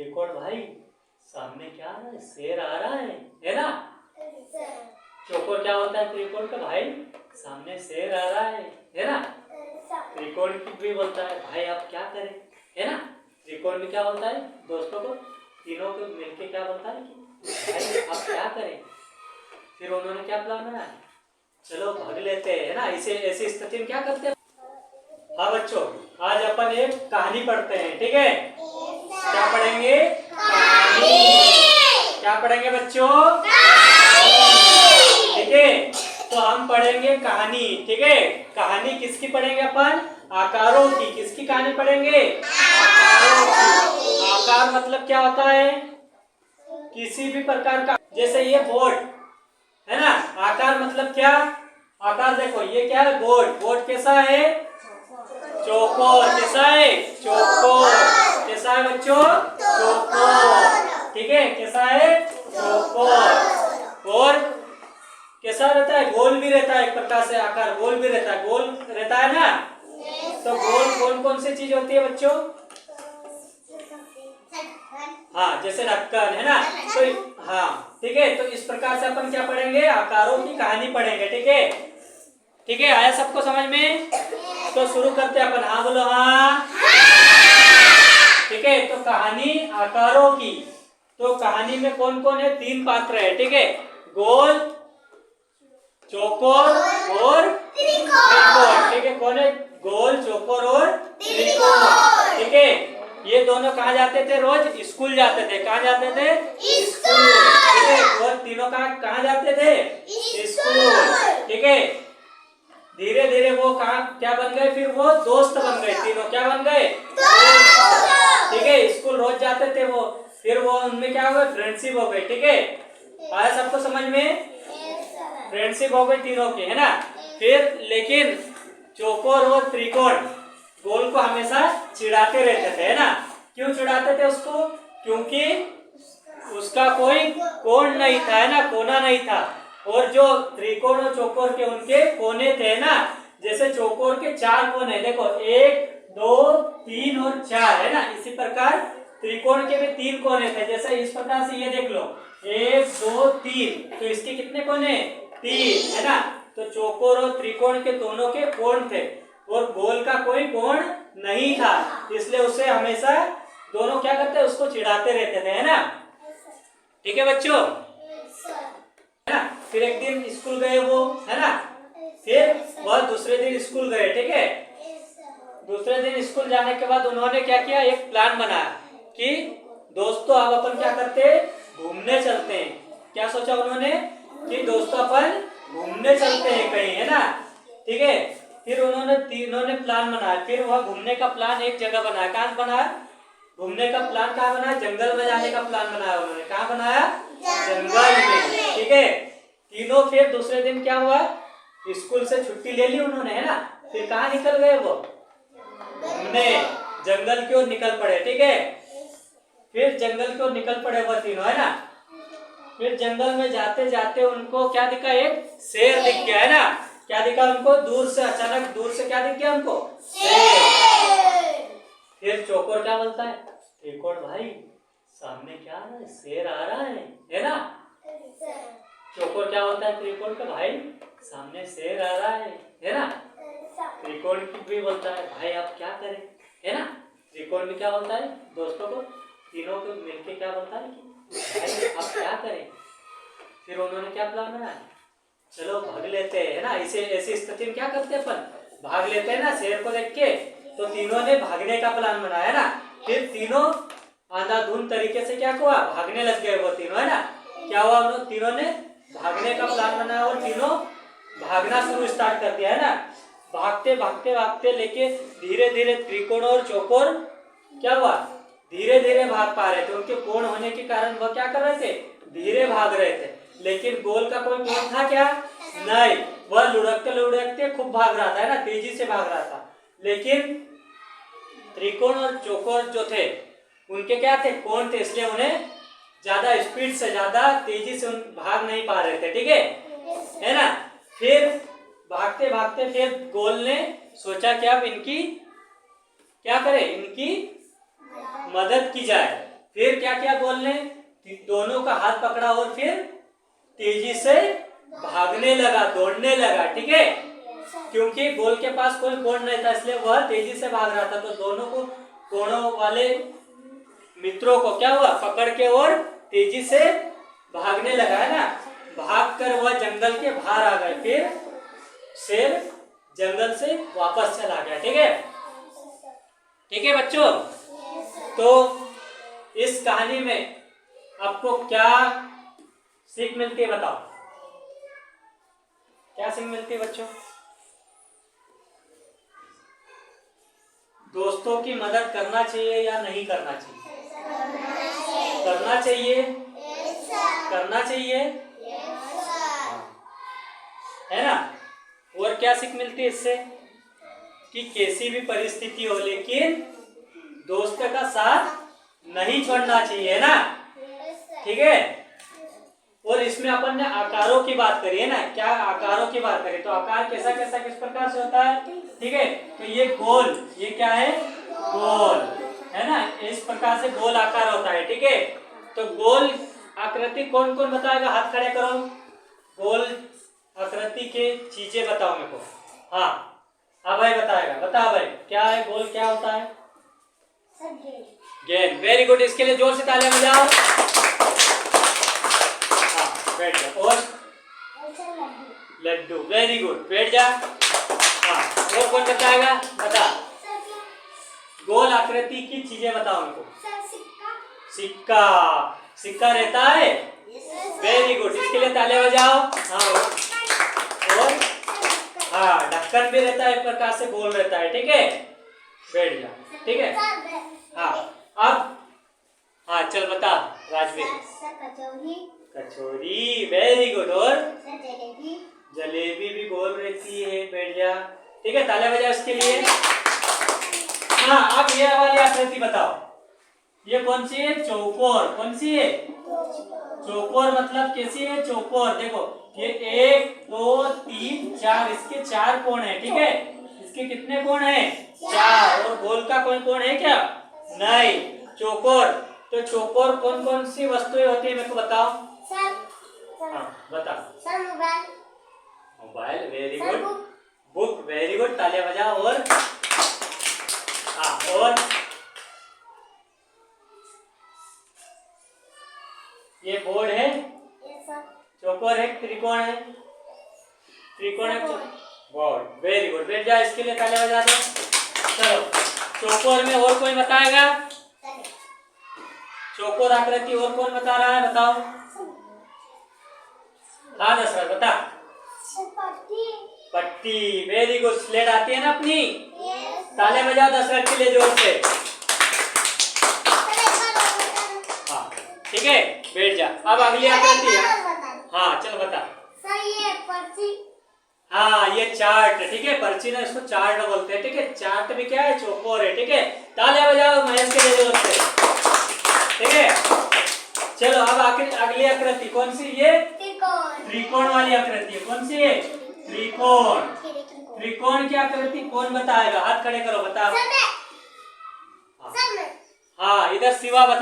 त्रिकोण भाई सामने क्या आ रहा है? शेर आ रहा है ना? चौकोर क्या होता है त्रिकोण का भाई? सामने शेर आ रहा है ना? त्रिकोण की भी बोलता है भाई आप क्या करें, है ना? त्रिकोण में क्या बोलता है दोस्तों को, तीनों को मिलके क्या बोलता है कि भाई आप क्या करें। फिर उन्होंने क्या प्लान बनाया, चलो भाग लेते हैं, है ना? इसे ऐसी स्थिति में क्या करते हैं। हाँ बच्चों, आज अपन एक कहानी पढ़ते हैं, ठीक है? क्या पढ़ेंगे? कहानी। क्या पढ़ेंगे बच्चों? ठीक है, तो हम पढ़ेंगे कहानी, ठीक है? कहानी किसकी पढ़ेंगे अपन? आकारों की। किसकी कहानी पढ़ेंगे? आकारों की। आकार मतलब क्या होता है? किसी भी प्रकार का, जैसे ये बोर्ड है ना, आकार मतलब क्या? आकार देखो, ये क्या है? बोर्ड। बोर्ड कैसा है? चौकोर। कैसा है? चौकोर। कैसा है बच्चों? चौकोर। ठीक है, कैसा है? चौकोर। और कैसा रहता है? गोल भी रहता है, एक प्रकार से आकार गोल भी रहता है। गोल रहता है ना? तो गोल कौन कौन सी चीज होती है बच्चों? हाँ, जैसे ढक्कन, है ना? तो हाँ, ठीक है, तो इस प्रकार से अपन क्या पढ़ेंगे? आकारों की कहानी पढ़ेंगे, ठीक है? ठीक है, आया सबको समझ में? तो शुरू करते हैं अपन। हाँ बोलो हाँ। ठीक है, तो कहानी आकारों की। तो कहानी में कौन कौन है? 3 पात्र है, ठीक है? गोल, चौकोर और त्रिकोण। ठीक है, कौन है? गोल, चौकोर और त्रिकोण। ठीक है, ये दोनों कहाँ जाते थे? रोज स्कूल जाते थे। कहाँ जाते थे? स्कूल। ठीक है, वो तीनों कहाँ जाते थे? स्कूल। ठीक है, धीरे धीरे वो कहाँ क्या बन गए? फिर वो दोस्त बन गए। तीनों क्या बन गए? ठीक है, स्कूल रोज जाते थे वो, फिर वो उनमें क्या हो गए? फ्रेंडशिप हो गई। ठीक है, आया सबको समझ में? फ्रेंडशिप हो गई तीनों की, है ना? फिर लेकिन चौकोर और त्रिकोण गोल को हमेशा चिढ़ाते रहते थे, है ना? क्यों चिढ़ाते थे उसको? क्योंकि उसका कोई कोण नहीं था, है ना? कोना नहीं था। और जो त्रिकोण और चौकोर के उनके कोने थे ना, जैसे चौकोर के 4 कोने, देखो 1 2 3 और 4, है ना? इसी प्रकार त्रिकोण के भी 3 कोने थे। जैसे इस प्रकार से ये देख लो, 1 2 3, तो इसके कितने कोने? 3, है ना? तो चौकोर और त्रिकोण के दोनों के कोण थे और गोल का कोई कोण नहीं था, इसलिए उसे हमेशा दोनों क्या करते? उसको चिढ़ाते रहते थे, है ना? ठीक है बच्चों, है ना? फिर एक दिन स्कूल गए वो, है ना? फिर वह दूसरे दिन स्कूल गए, ठीक है? दूसरे दिन स्कूल जाने के बाद उन्होंने क्या किया? एक प्लान बनाया कि दोस्तों अब अपन क्या करते? घूमने चलते हैं। क्या सोचा उन्होंने? कि दोस्तों अपन घूमने चलते हैं कहीं, है ना? ठीक है, फिर उन्होंने तीनों ने प्लान बनाया। फिर वह घूमने का प्लान एक जगह बनाया। कहाँ बनाया? घूमने का प्लान कहाँ बनाया? जंगल में जाने का प्लान बनाया उन्होंने। कहाँ बनाया? जंगल में। ठीक है, तीनों फिर दूसरे दिन क्या हुआ? स्कूल से छुट्टी ले ली उन्होंने, है ना? फिर कहाँ निकल गए? वो घूमने जंगल की ओर निकल पड़े। ठीक है, फिर जंगल की ओर निकल पड़े वो तीनों, है ना? फिर जंगल में जाते जाते उनको क्या दिखा? एक शेर दिख गया, है ना? क्या दिखा उनको? दूर से, अचानक दूर से क्या दिख गया उनको? शेर। फिर चौकोर क्या बोलता है? त्रिकोण भाई सामने क्या आ रहा है? शेर आ रहा है ना? चौकोर क्या बोलता है त्रिकोण का? भाई सामने शेर आ रहा है ना? त्रिकोण की भी बोलता है भाई आप क्या करें, है ना? त्रिकोण भी क्या बोलता है दोस्तों को, तीनों को मिलके क्या बोलता है कि भाई आप क्या करें। फिर उन्होंने क्या प्लान बनाया? चलो भाग लेते हैं, है ना? इसे ऐसी स्थिति में क्या करते हैं अपन? भाग लेते हैं ना, शेर को देख के। तो तीनों ने भागने का प्लान बनाया ना। फिर तीनों अंधाधुंध तरीके से क्या हुआ? भागने लग गए वो तीनों, है ना? क्या हुआ? उन्होंने तीनों ने भागने का प्लान बनाया और तीनों भागना शुरू स्टार्ट कर दिया, है ना? भागते भागते भागते लेके धीरे धीरे त्रिकोण और चौकोर क्या हुआ? धीरे धीरे भाग पा रहे थे। उनके कोण होने के कारण वह क्या कर रहे थे? धीरे भाग रहे थे। लेकिन गोल का कोई कोण था क्या? नहीं, वह लुढ़कते लुढ़कते खूब भाग रहा था, है ना? तेजी से भाग रहा था। लेकिन त्रिकोण और चौकोर जो थे उनके क्या थे? कोण थे, इसलिए उन्हें ज्यादा स्पीड से, ज्यादा तेजी से भाग नहीं पा रहे थे। ठीक है ना? फिर भागते भागते फिर गोल ने सोचा कि अब इनकी क्या करे? इनकी मदद की जाए। फिर क्या किया गोल ने, दोनों का हाथ पकड़ा और फिर तेजी से भागने लगा, दौड़ने लगा। ठीक है, क्योंकि गोल के पास कोई कोण नहीं था इसलिए वह तेजी से भाग रहा था। तो दोनों को कोणों वाले मित्रों को क्या हुआ, पकड़ के और तेजी से भागने लगा, है ना। भागकर वह जंगल के बाहर आ गए। फिर शेर जंगल से वापस चला गया। ठीक है, ठीक है बच्चों। तो इस कहानी में आपको क्या सीख मिलती है बताओ, क्या सीख मिलती है बच्चों? दोस्तों की मदद करना चाहिए या नहीं करना चाहिए? करना चाहिए, करना चाहिए, है ना। और क्या सीख मिलती है इससे, कि कैसी भी परिस्थिति हो लेकिन दोस्त का साथ नहीं छोड़ना चाहिए, है ना। ठीक है, और इसमें अपन ने आकारों की बात करी है ना, क्या आकारों की बात करी, तो आकार कैसा कैसा किस प्रकार से होता है। ठीक है, तो ये गोल, ये क्या है, गोल, है ना, इस प्रकार से गोल आकार होता है। ठीक है, तो गोल आकृति कौन कौन बताएगा, हाथ खड़े करो। गोल आकृति के चीजें बताओ मेरे को। हाँ, अभय बताएगा, बता अभय, क्या है गोल, क्या होता है? गेंद। वेरी गुड, इसके लिए जोर से तालियां बजाओ। हाँ, बैठ जा। और लड्डू, वेरी गुड, बैठ जा। हाँ, और कौन बताएगा, बता। गोल आकृति की चीजें बताओ उनको। सिक्का, सिक्का रहता है। वेरी गुड, इसके लिए तालियां बजाओ। हाँ, और हाँ, ढक्कन भी रहता है, एक प्रकार से गोल रहता है। ठीक है, बैठ जा। ठीक है, हाँ, अब हाँ चल बता राजवीर। कचौरी, कचौरी, वेरी गुड। और जलेबी भी गोल रहती है, बैठ जा। ठीक है, तालियां बजाओ इसके लिए। हाँ, अब ये वाली आकृति बताओ, ये कौन सी है, चौकोर। कौन सी है, चौकोर, मतलब कैसी है, चौकोर। देखो ये 1 2 3 4, इसके 4 कोण है। ठीक है, इसके कितने कोण है, 4। और गोल का कोई कोण है क्या, नहीं, चौकोर। तो चौकोर कौन कौन सी वस्तुएं होती है मेरे को बताओ। हाँ बता। Mobile, very good. Book, very good, तालियां बजाओ। और हाँ, और ये बोर्ड है, चौकोर है, त्रिकोण है, त्रिकोण है, बोर्ड, वेरी गुड, बैठ जा। इसके लिए तालियां बजा दो। चलो, चौकोर में और कोई बताएगा, चौकोर आकृति और कौन बता रहा है, बताओ। हाँ दशरथ बता। पट्टी, वेरी गुड, स्लेट आती है ना अपनी। तालियां बजाओ दशरथ के लिए जोर से। हाँ, ठीक है, बैठ जा। अब अगली आकृति है। हाँ चल बता। ये पर्ची, हाँ ये चार्ट। ठीक है, पर्ची ना, इसको चार्ट बोलते हैं। ठीक है, चार्ट भी क्या है, चौकोर है। ठीक है, तालियां बजाओ महेश के लिए जोर से। ठीक है, चलो अब अगली आकृति कौन सी, ये त्रिकोण वाली आकृति। कौन सी है, त्रिकोण। त्रिकोण की आकृति कौन बताएगा, हाथ खड़े करो, बताओ। हाँ, इधर शिवा बता।